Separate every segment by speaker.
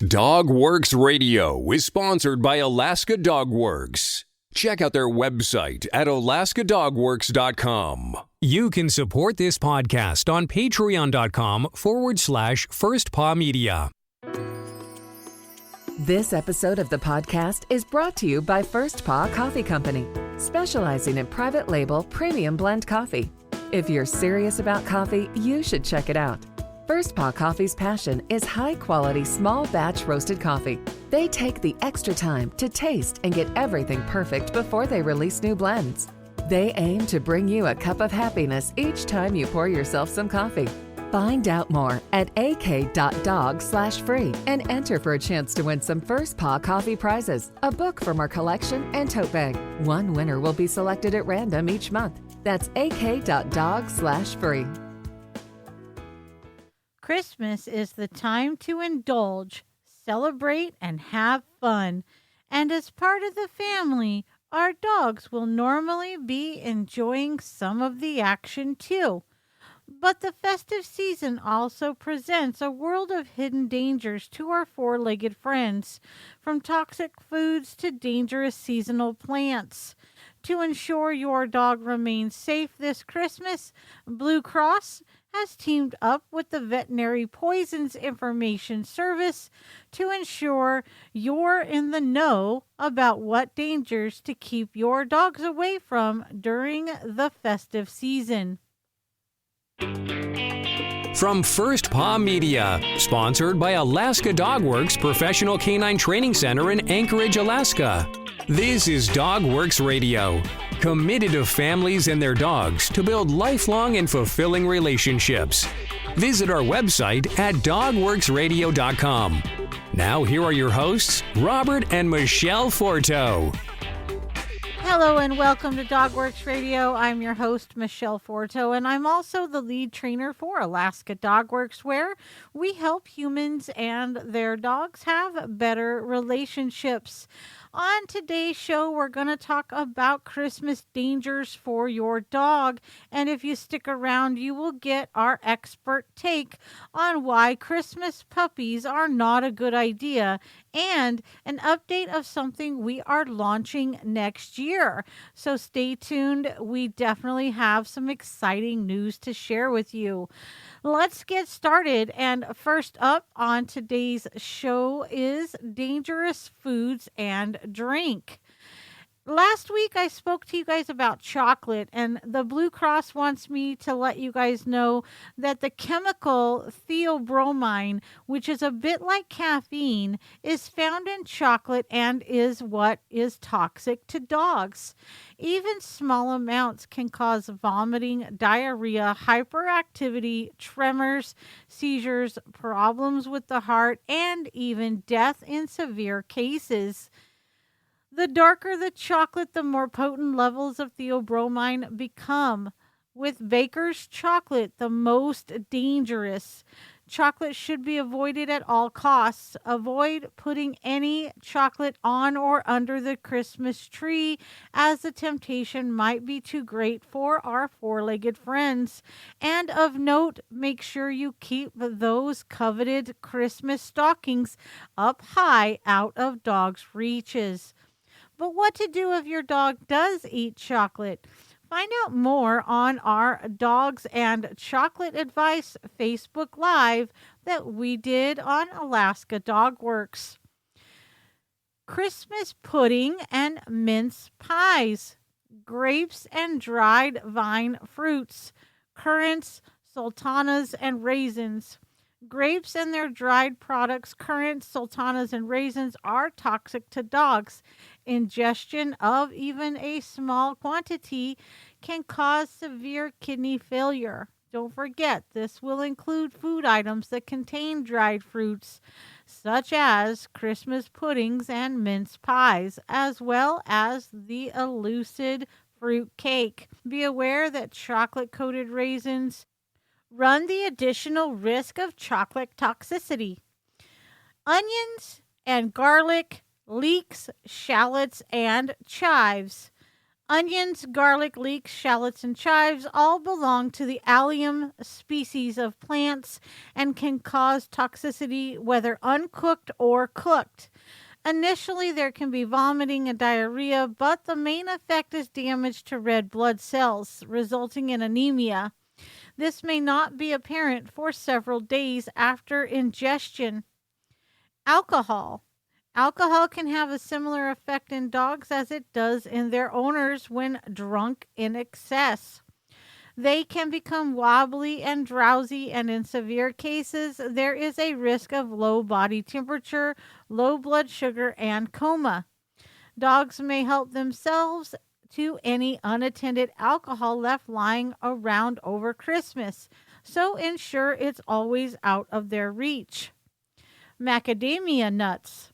Speaker 1: Dogworks Radio is sponsored by Alaska Dogworks. Check out their website at alaskadogworks.com. You can support this podcast on patreon.com/firstpawmedia.
Speaker 2: This episode of the podcast is brought to you by First Paw Coffee Company, specializing in private label premium blend coffee. If you're serious about coffee, you should check it out. First Paw Coffee's passion is high-quality, small-batch roasted coffee. They take the extra time to taste and get everything perfect before they release new blends. They aim to bring you a cup of happiness each time you pour yourself some coffee. Find out more at ak.dog/free and enter for a chance to win some First Paw Coffee prizes, a book from our collection, and tote bag. One winner will be selected at random each month. That's ak.dog/free.
Speaker 3: Christmas is the time to indulge, celebrate, and have fun. And as part of the family, our dogs will normally be enjoying some of the action too. But the festive season also presents a world of hidden dangers to our four-legged friends, from toxic foods to dangerous seasonal plants. To ensure your dog remains safe this Christmas, Blue Cross has teamed up with the Veterinary Poisons Information Service to ensure you're in the know about what dangers to keep your dogs away from during the festive season.
Speaker 1: From First Paw Media, sponsored by Alaska Dogworks Professional Canine Training Center in Anchorage, Alaska. This is Dogworks Radio, committed to families and their dogs to build lifelong and fulfilling relationships. Visit our website at dogworksradio.com. Now here are your hosts, Robert and Michele Forto.
Speaker 3: Hello and welcome to Dogworks Radio. I'm your host, Michele Forto, and I'm also the lead trainer for Alaska Dogworks, where we help humans and their dogs have better relationships. On today's show, we're going to talk about Christmas dangers for your dog. And if you stick around, you will get our expert take on why Christmas puppies are not a good idea, and an update of something we are launching next year. So stay tuned. We definitely have some exciting news to share with you. Let's get started. And first up on today's show is dangerous foods and drink. Last week, I spoke to you guys about chocolate, and the Blue Cross wants me to let you guys know that the chemical theobromine, which is a bit like caffeine, is found in chocolate and is what is toxic to dogs. Even small amounts can cause vomiting, diarrhea, hyperactivity, tremors, seizures, problems with the heart, and even death in severe cases. The darker the chocolate, the more potent levels of theobromine become. With baker's chocolate, the most dangerous. Chocolate should be avoided at all costs. Avoid putting any chocolate on or under the Christmas tree, as the temptation might be too great for our four-legged friends. And of note, make sure you keep those coveted Christmas stockings up high out of dogs' reaches. But what to do if your dog does eat chocolate? Find out more on our Dogs and Chocolate Advice Facebook Live that we did on Alaska Dogworks. Christmas pudding and mince pies, grapes and dried vine fruits, currants, sultanas, and raisins. Grapes and their dried products, currants, sultanas, and raisins are toxic to dogs. Ingestion of even a small quantity can cause severe kidney failure. Don't forget, this will include food items that contain dried fruits, such as Christmas puddings and mince pies, as well as the elusive fruit cake. Be aware that chocolate-coated raisins run the additional risk of chocolate toxicity. Onions and garlic, leeks, shallots, and chives. Onions, garlic, leeks, shallots, and chives all belong to the allium species of plants and can cause toxicity whether uncooked or cooked. Initially, there can be vomiting and diarrhea, but the main effect is damage to red blood cells, resulting in anemia. This may not be apparent for several days after ingestion. Alcohol. Alcohol can have a similar effect in dogs as it does in their owners when drunk in excess. They can become wobbly and drowsy, and in severe cases, there is a risk of low body temperature, low blood sugar, and coma. Dogs may help themselves to any unattended alcohol left lying around over Christmas, so ensure it's always out of their reach. Macadamia nuts.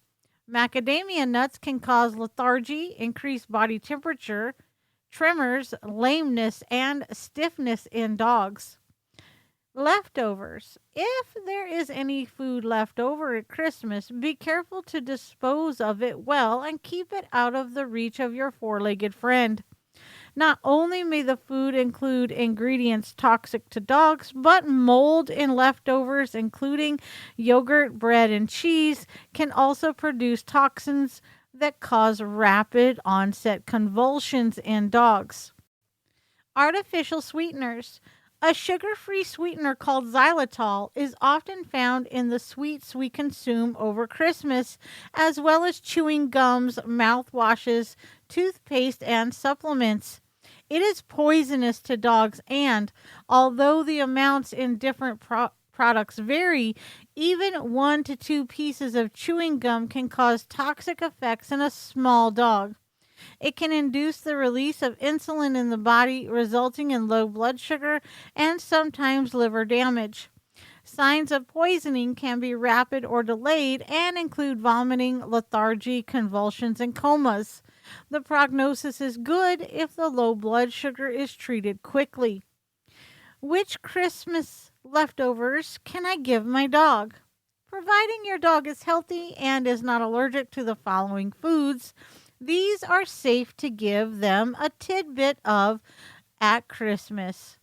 Speaker 3: Macadamia nuts can cause lethargy, increased body temperature, tremors, lameness, and stiffness in dogs. Leftovers. If there is any food left over at Christmas, be careful to dispose of it well and keep it out of the reach of your four-legged friend. Not only may the food include ingredients toxic to dogs, but mold in leftovers, including yogurt, bread, and cheese, can also produce toxins that cause rapid onset convulsions in dogs. Artificial sweeteners. A sugar-free sweetener called xylitol is often found in the sweets we consume over Christmas, as well as chewing gums, mouthwashes, toothpaste, and supplements. It is poisonous to dogs, and although the amounts in different products vary, even 1 to 2 pieces of chewing gum can cause toxic effects in a small dog. It can induce the release of insulin in the body, resulting in low blood sugar and sometimes liver damage. Signs of poisoning can be rapid or delayed and include vomiting, lethargy, convulsions, and comas. The prognosis is good if the low blood sugar is treated quickly. Which Christmas leftovers can I give my dog? Providing your dog is healthy and is not allergic to the following foods, these are safe to give them a tidbit of at Christmas.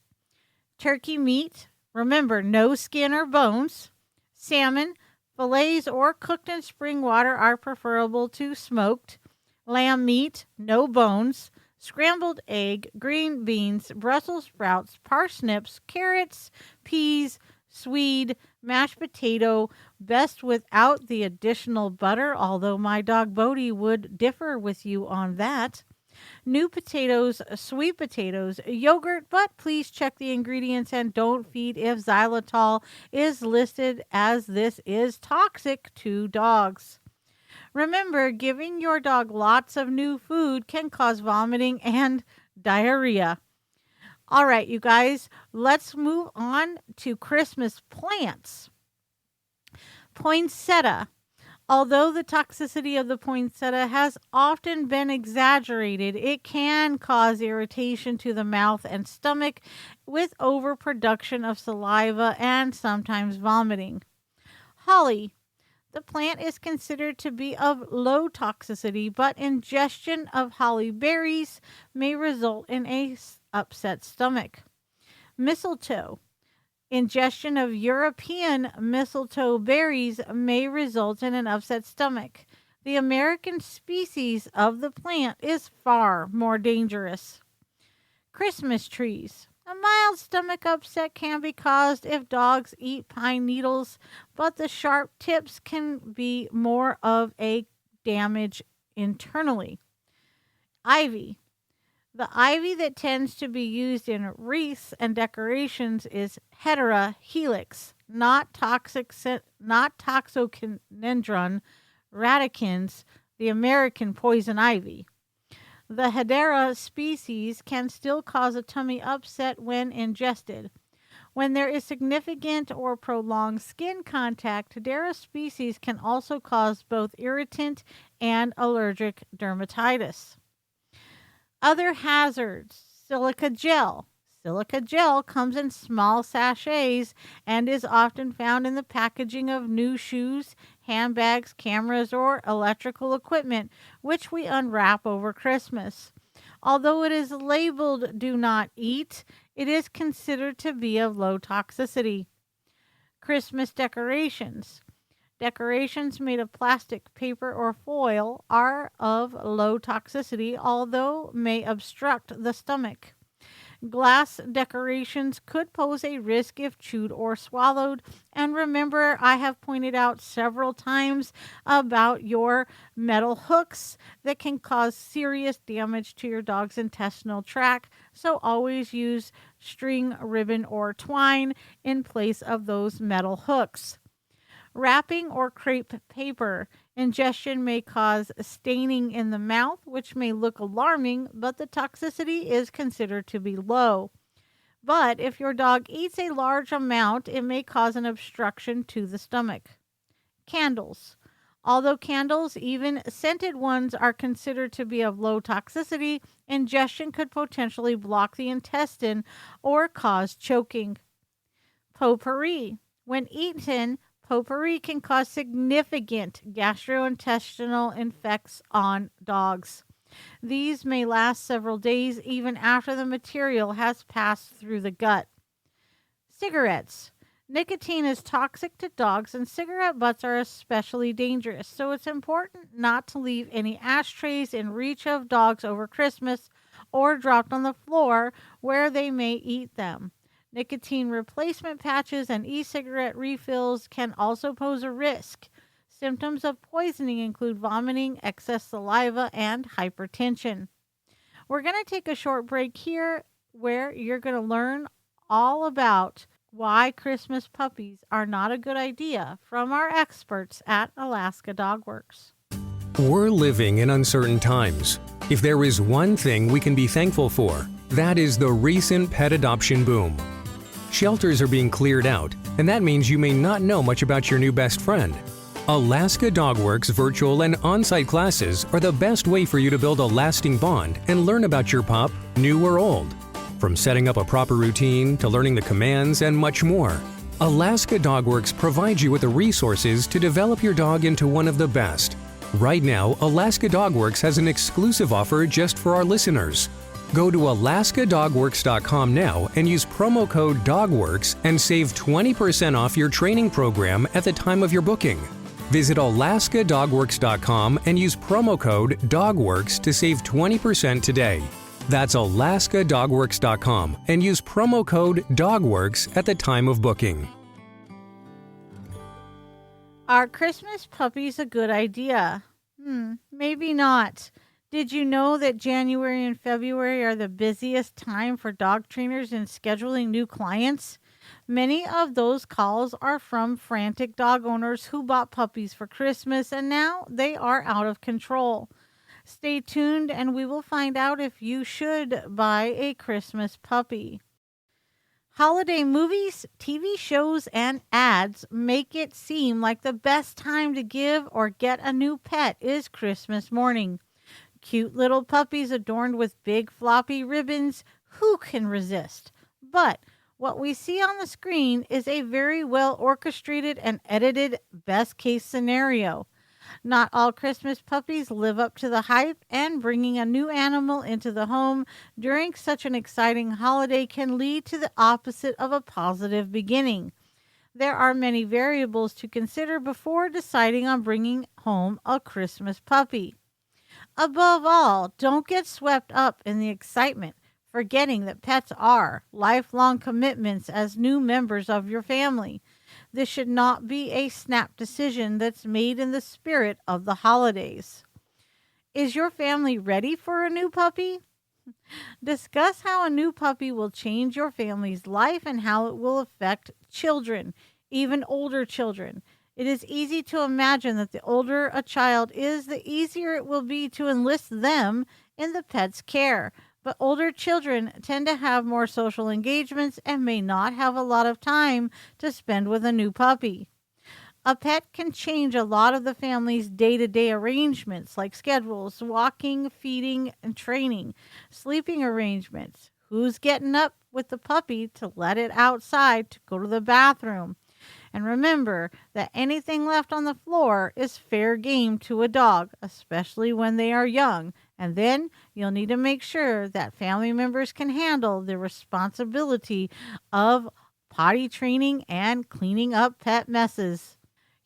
Speaker 3: Turkey meat, remember no skin or bones. Salmon, fillets or cooked in spring water are preferable to smoked. Lamb meat, no bones. Scrambled egg, green beans, Brussels sprouts, parsnips, carrots, peas, swede, mashed potato, best without the additional butter, although my dog Bodie would differ with you on that. New potatoes, sweet potatoes, yogurt, but please check the ingredients and don't feed if xylitol is listed, as this is toxic to dogs. Remember, giving your dog lots of new food can cause vomiting and diarrhea. All right, you guys, let's move on to Christmas plants. Poinsettia. Although the toxicity of the poinsettia has often been exaggerated, it can cause irritation to the mouth and stomach with overproduction of saliva and sometimes vomiting. Holly. The plant is considered to be of low toxicity, but ingestion of holly berries may result in a upset stomach. Mistletoe. Ingestion of European mistletoe berries may result in an upset stomach. The American species of the plant is far more dangerous. Christmas trees. A mild stomach upset can be caused if dogs eat pine needles, but the sharp tips can be more of a damage internally. Ivy. The ivy that tends to be used in wreaths and decorations is Hedera helix, not Toxicodendron radicans, the American poison ivy. The Hedera species can still cause a tummy upset when ingested. When there is significant or prolonged skin contact, Hedera species can also cause both irritant and allergic dermatitis. Other hazards. Silica gel. Silica gel comes in small sachets and is often found in the packaging of new shoes, handbags, cameras, or electrical equipment, which we unwrap over Christmas. Although it is labeled do not eat, it is considered to be of low toxicity. Christmas decorations. Decorations made of plastic, paper, or foil are of low toxicity, although may obstruct the stomach. Glass decorations could pose a risk if chewed or swallowed. And remember, I have pointed out several times about your metal hooks that can cause serious damage to your dog's intestinal tract. So always use string, ribbon, or twine in place of those metal hooks. Wrapping or crepe paper. Ingestion may cause staining in the mouth, which may look alarming, but the toxicity is considered to be low. But if your dog eats a large amount, it may cause an obstruction to the stomach. Candles. Although candles, even scented ones, are considered to be of low toxicity, ingestion could potentially block the intestine or cause choking. Potpourri. When eaten, potpourri can cause significant gastrointestinal effects on dogs. These may last several days even after the material has passed through the gut. Cigarettes. Nicotine is toxic to dogs, and cigarette butts are especially dangerous, so it's important not to leave any ashtrays in reach of dogs over Christmas or dropped on the floor where they may eat them. Nicotine replacement patches and e-cigarette refills can also pose a risk. Symptoms of poisoning include vomiting, excess saliva, and hypertension. We're going to take a short break here where you're going to learn all about why Christmas puppies are not a good idea from our experts at Alaska Dog Works.
Speaker 1: We're living in uncertain times. If there is one thing we can be thankful for, that is the recent pet adoption boom. Shelters are being cleared out, and that means you may not know much about your new best friend. Alaska Dog Works virtual and on-site classes are the best way for you to build a lasting bond and learn about your pup, new or old. From setting up a proper routine to learning the commands and much more, Alaska Dog Works provides you with the resources to develop your dog into one of the best. Right now, Alaska Dog Works has an exclusive offer just for our listeners. Go to alaskadogworks.com now and use promo code DOGWORKS and save 20% off your training program at the time of your booking. Visit alaskadogworks.com and use promo code DOGWORKS to save 20% today. That's alaskadogworks.com and use promo code DOGWORKS at the time of booking.
Speaker 3: Are Christmas puppies a good idea? Maybe not. Did you know that January and February are the busiest time for dog trainers in scheduling new clients? Many of those calls are from frantic dog owners who bought puppies for Christmas and now they are out of control. Stay tuned and we will find out if you should buy a Christmas puppy. Holiday movies, TV shows, and ads make it seem like the best time to give or get a new pet is Christmas morning. Cute little puppies adorned with big floppy ribbons. Who can resist? But what we see on the screen is a very well orchestrated and edited best case scenario. Not all Christmas puppies live up to the hype, and bringing a new animal into the home during such an exciting holiday can lead to the opposite of a positive beginning. There are many variables to consider before deciding on bringing home a Christmas puppy. Above all, don't get swept up in the excitement, forgetting that pets are lifelong commitments as new members of your family. This should not be a snap decision that's made in the spirit of the holidays. Is your family ready for a new puppy? Discuss how a new puppy will change your family's life and how it will affect children, even older children. It is easy to imagine that the older a child is, the easier it will be to enlist them in the pet's care. But older children tend to have more social engagements and may not have a lot of time to spend with a new puppy. A pet can change a lot of the family's day-to-day arrangements like schedules, walking, feeding, and training, sleeping arrangements, who's getting up with the puppy to let it outside to go to the bathroom. And remember that anything left on the floor is fair game to a dog, especially when they are young, And then you'll need to make sure that family members can handle the responsibility of potty training and cleaning up pet messes.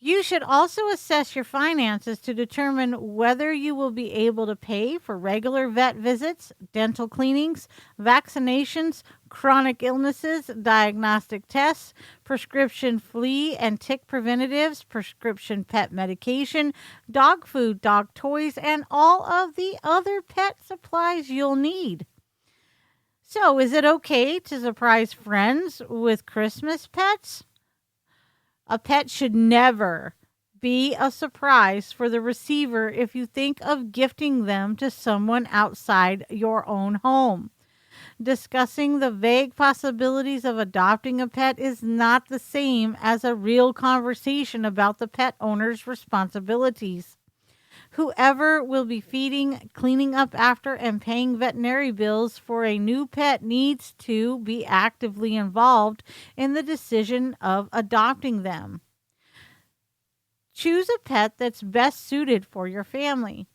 Speaker 3: You should also assess your finances to determine whether you will be able to pay for regular vet visits, dental cleanings, vaccinations, chronic illnesses, diagnostic tests, prescription flea and tick preventatives, prescription pet medication, dog food, dog toys, and all of the other pet supplies you'll need. So, is it okay to surprise friends with Christmas pets? A pet should never be a surprise for the receiver if you think of gifting them to someone outside your own home. Discussing the vague possibilities of adopting a pet is not the same as a real conversation about the pet owner's responsibilities. Whoever will be feeding, cleaning up after, and paying veterinary bills for a new pet needs to be actively involved in the decision of adopting them. Choose a pet that's best suited for your family.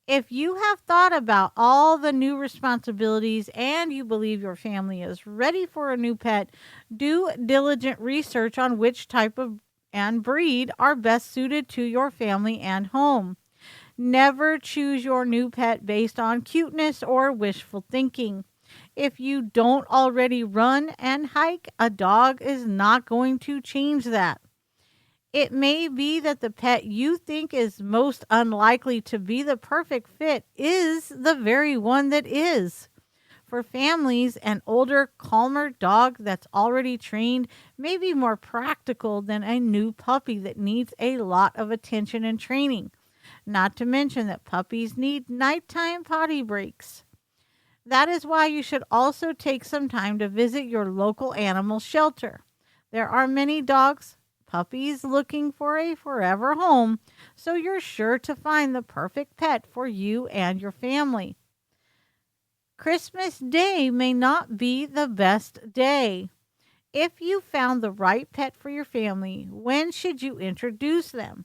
Speaker 3: If you have thought about all the new responsibilities and you believe your family is ready for a new pet, do diligent research on which type of and breed are best suited to your family and home. Never choose your new pet based on cuteness or wishful thinking. If you don't already run and hike, a dog is not going to change that. It may be that the pet you think is most unlikely to be the perfect fit is the very one that is. For families, an older, calmer dog that's already trained may be more practical than a new puppy that needs a lot of attention and training. Not to mention that puppies need nighttime potty breaks. That is why you should also take some time to visit your local animal shelter. There are many dogs, puppies looking for a forever home, so you're sure to find the perfect pet for you and your family. Christmas Day may not be the best day. If you found the right pet for your family, when should you introduce them?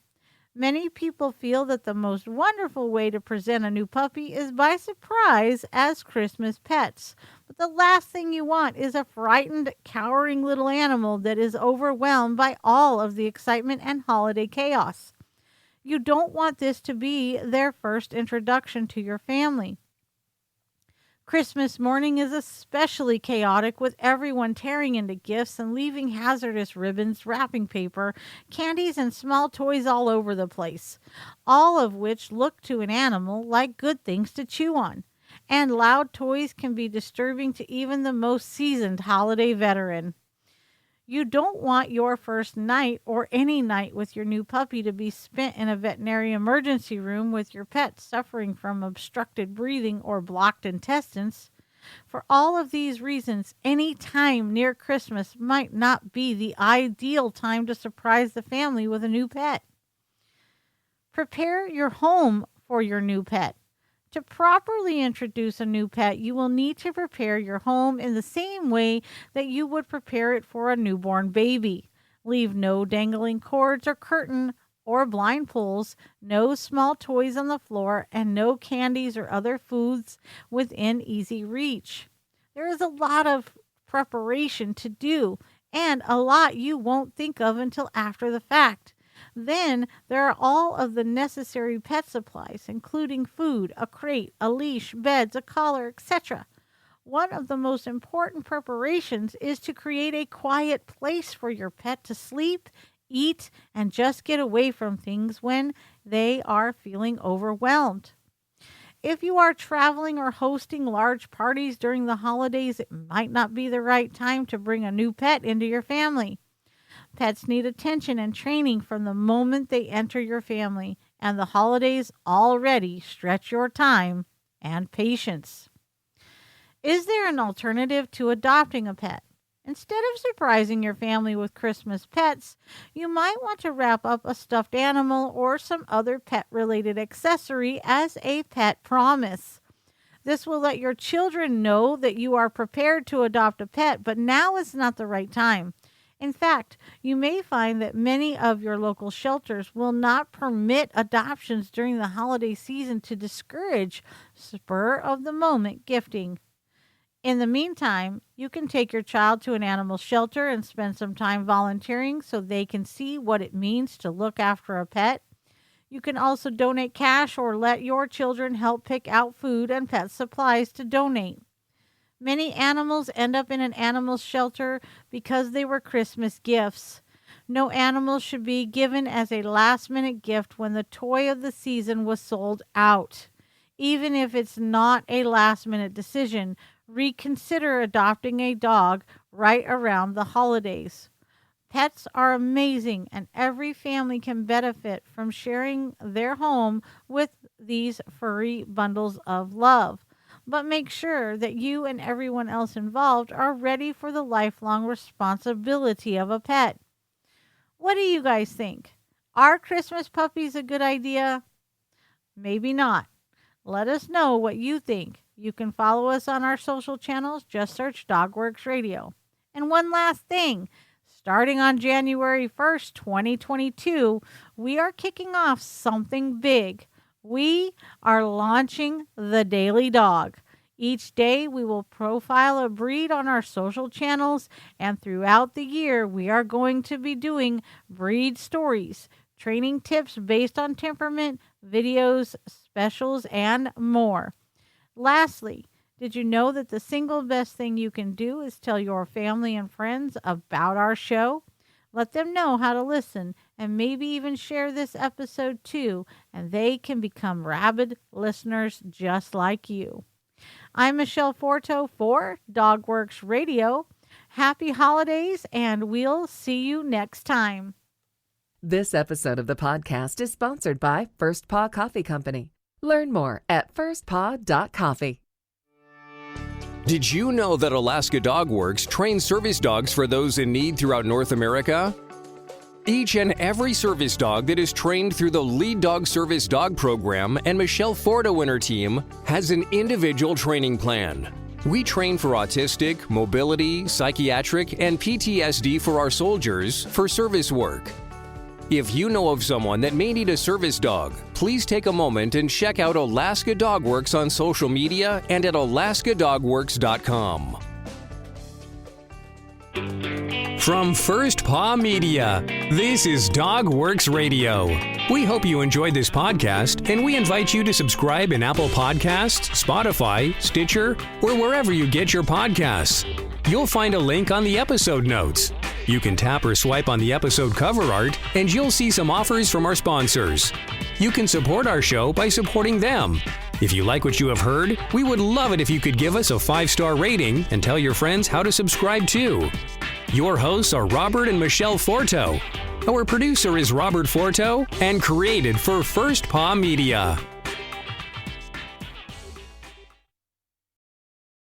Speaker 3: Many people feel that the most wonderful way to present a new puppy is by surprise as Christmas pets. But the last thing you want is a frightened, cowering little animal that is overwhelmed by all of the excitement and holiday chaos. You don't want this to be their first introduction to your family. Christmas morning is especially chaotic, with everyone tearing into gifts and leaving hazardous ribbons, wrapping paper, candies, and small toys all over the place, all of which look to an animal like good things to chew on. And loud toys can be disturbing to even the most seasoned holiday veteran. You don't want your first night or any night with your new puppy to be spent in a veterinary emergency room with your pet suffering from obstructed breathing or blocked intestines. For all of these reasons, any time near Christmas might not be the ideal time to surprise the family with a new pet. Prepare your home for your new pet. To properly introduce a new pet, you will need to prepare your home in the same way that you would prepare it for a newborn baby. Leave no dangling cords or curtain or blind pulls, no small toys on the floor, and no candies or other foods within easy reach. There is a lot of preparation to do, and a lot you won't think of until after the fact. Then there are all of the necessary pet supplies, including food, a crate, a leash, beds, a collar, etc. One of the most important preparations is to create a quiet place for your pet to sleep, eat, and just get away from things when they are feeling overwhelmed. If you are traveling or hosting large parties during the holidays, it might not be the right time to bring a new pet into your family. Pets need attention and training from the moment they enter your family, and the holidays already stretch your time and patience. Is there an alternative to adopting a pet? Instead of surprising your family with Christmas pets, you might want to wrap up a stuffed animal or some other pet-related accessory as a pet promise. This will let your children know that you are prepared to adopt a pet, but now is not the right time. In fact, you may find that many of your local shelters will not permit adoptions during the holiday season to discourage spur of the moment gifting. In the meantime, you can take your child to an animal shelter and spend some time volunteering so they can see what it means to look after a pet. You can also donate cash or let your children help pick out food and pet supplies to donate. Many animals end up in an animal shelter because they were Christmas gifts. No animal should be given as a last-minute gift when the toy of the season was sold out. Even if it's not a last-minute decision, reconsider adopting a dog right around the holidays. Pets are amazing, and every family can benefit from sharing their home with these furry bundles of love. But make sure that you and everyone else involved are ready for the lifelong responsibility of a pet. What do you guys think? Are Christmas puppies a good idea? Maybe not. Let us know what you think. You can follow us on our social channels. Just search DogWorks Radio. And one last thing. Starting on January 1st, 2022, we are kicking off something big. We are launching the Daily Dog. Each day we will profile a breed on our social channels, and throughout the year we are going to be doing breed stories, training tips based on temperament, videos, specials, and more. Lastly, did you know that the single best thing you can do is tell your family and friends about our show? Let them know how to listen and maybe even share this episode too, and they can become rabid listeners just like you. I'm Michele Forto for DogWorks Radio. Happy holidays, and we'll see you next time.
Speaker 2: This episode of the podcast is sponsored by First Paw Coffee Company. Learn more at firstpaw.coffee.
Speaker 1: Did you know that Alaska Dog Works trains service dogs for those in need throughout North America? Each and every service dog that is trained through the Lead Dog Service Dog Program and Michele Forto and her team has an individual training plan. We train for autistic, mobility, psychiatric, and PTSD for our soldiers for service work. If you know of someone that may need a service dog, please take a moment and check out Alaska Dog Works on social media and at alaskadogworks.com. From First Paw Media, this is DogWorks Radio. We hope you enjoyed this podcast, and we invite you to subscribe in Apple Podcasts, Spotify, Stitcher, or wherever you get your podcasts. You'll find a link on the episode notes. You can tap or swipe on the episode cover art, and you'll see some offers from our sponsors. You can support our show by supporting them. If you like what you have heard, we would love it if you could give us a 5-star rating and tell your friends how to subscribe too. Your hosts are Robert and Michele Forto. Our producer is Robert Forto and created for First Paw Media.